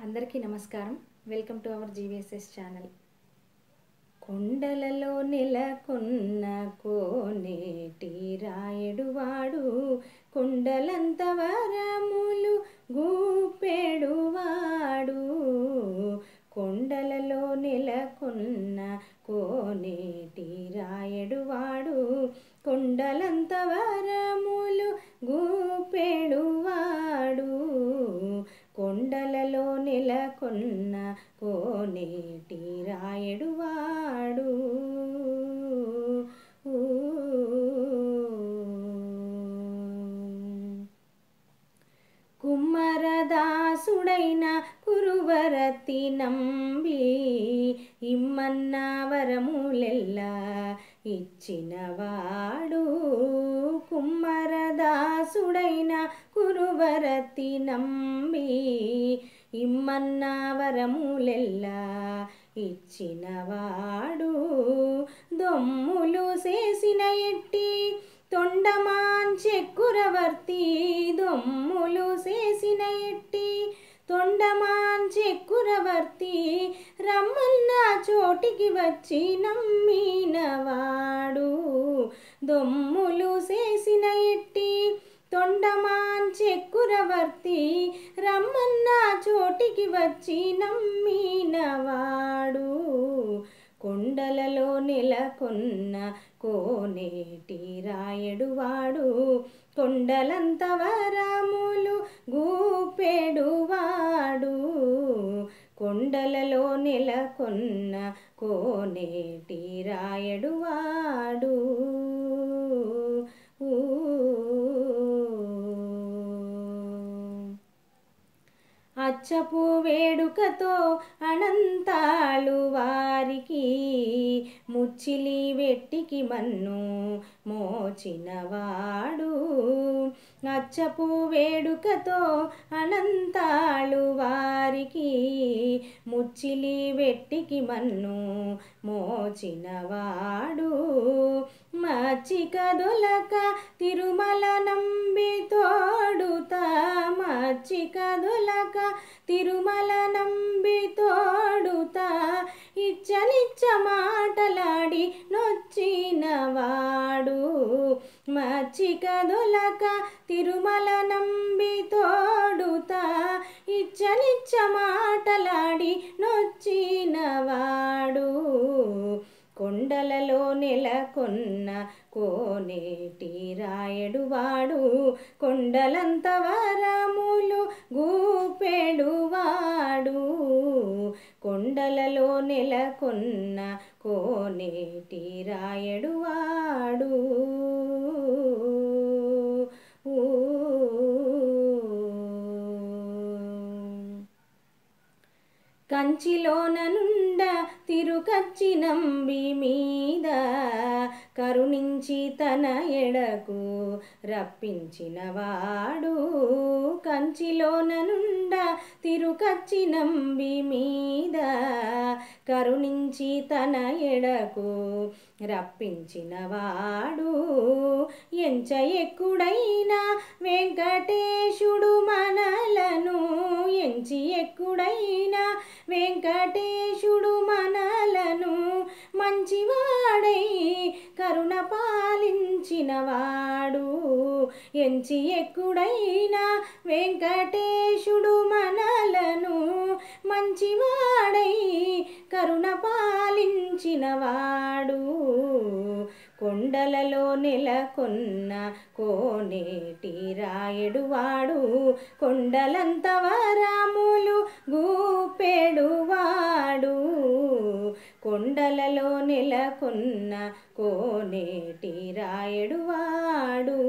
అందరికీ నమస్కారం. Welcome to our GVSS channel. కొండలలో నెలకొన్న కోనేటి రాయడువాడు, కొండలంత వరములు గూపెడువాడు. కొండలలో నెలకొన్న కోనేటి రాయడువాడు, కొండలంత వరములు గూపెడువాడు. కొండలలో నెలకొన్న కోనేటి రాయడువాడు. కుమ్మరదాసుడైన కురువరతి నంబి, ఇమ్మన్న వరములెల్లా ఇచ్చినవాడు. కుమ్మరదాసుడైన కురువరతి నంబి, ఇమ్మన్న వరములెల్లా ఇచ్చినవాడు. దొమ్ములు చేసిన ఎట్టి తొండమాంచెక్కురవర్తి, దొమ్ములు చేసిన ఎట్టి తొండమాంచెక్కురవర్తి, రమ్మన్న చోటికి వచ్చి నమ్మినవాడు. దొమ్ములు చేసిన ఎట్టి తొండమాంచెక్కురవర్తి, రమ్మన్న చోటికి వచ్చి నమ్మినవాడు. కొండలలో నెలకొన్న కోనేటి రాయడువాడు, కొండలంత వరములు గూపెడువాడు. కొండలలో నెలకొన్న కోనేటి రాయడువాడు. అచ్చపు వేడుకతో అనంతాళు వారికి, ముచ్చిలి వెట్టికి మన్ను మోచినవాడు. అచ్చపు వేడుకతో అనంతాళు వారికి, ముచ్చిలి వెట్టికి మన్ను మోచినవాడు. మచ్చిక దొలక తిరుమల నంబి తోడుతా, మచ్చిక దొలక తిరుమల నంబి తోడుతా, ఇచ్చనిచ్చ మాటలాడి నొచ్చినవాడు. మచ్చిక దొలక తిరుమల నంబి తోడుతా, ఇచ్చనిచ్చ మాటలాడి నొచ్చినవాడు. కొండలలో నెలకొన్న కోనేటి రాయడువాడు, కొండలంత వరములు గూపెడువాడు. కొండలలో నెలకొన్న కోనేటి రాయడువాడు. కంచిలోననుండ తిరుకచ్చి నంబి మీద, కరుణించి తన ఎడకు రప్పించినవాడు. కంచిలోననుండ తిరుకచ్చి నంబి మీద, కరుణించి తన ఎడకు రప్పించినవాడు. ఎంచ ఎక్కుడైన వెంకటేశుడు మనలను, ఎంచి ఎక్కుడైన వెంకటేశుడు మనలను, మంచివాడై కరుణ పాలించినవాడు. ఎంచి ఎక్కుడైన వెంకటేశుడు మనలను, మంచివాడై కరుణ పాలించినవాడు. కొండలలో నెలకొన్న కోనేటి రాయడువాడు, కొండలంత వరములు గూపెడువాడు. కొండలలో నెలకొన్న కోనేటి రాయడువాడు.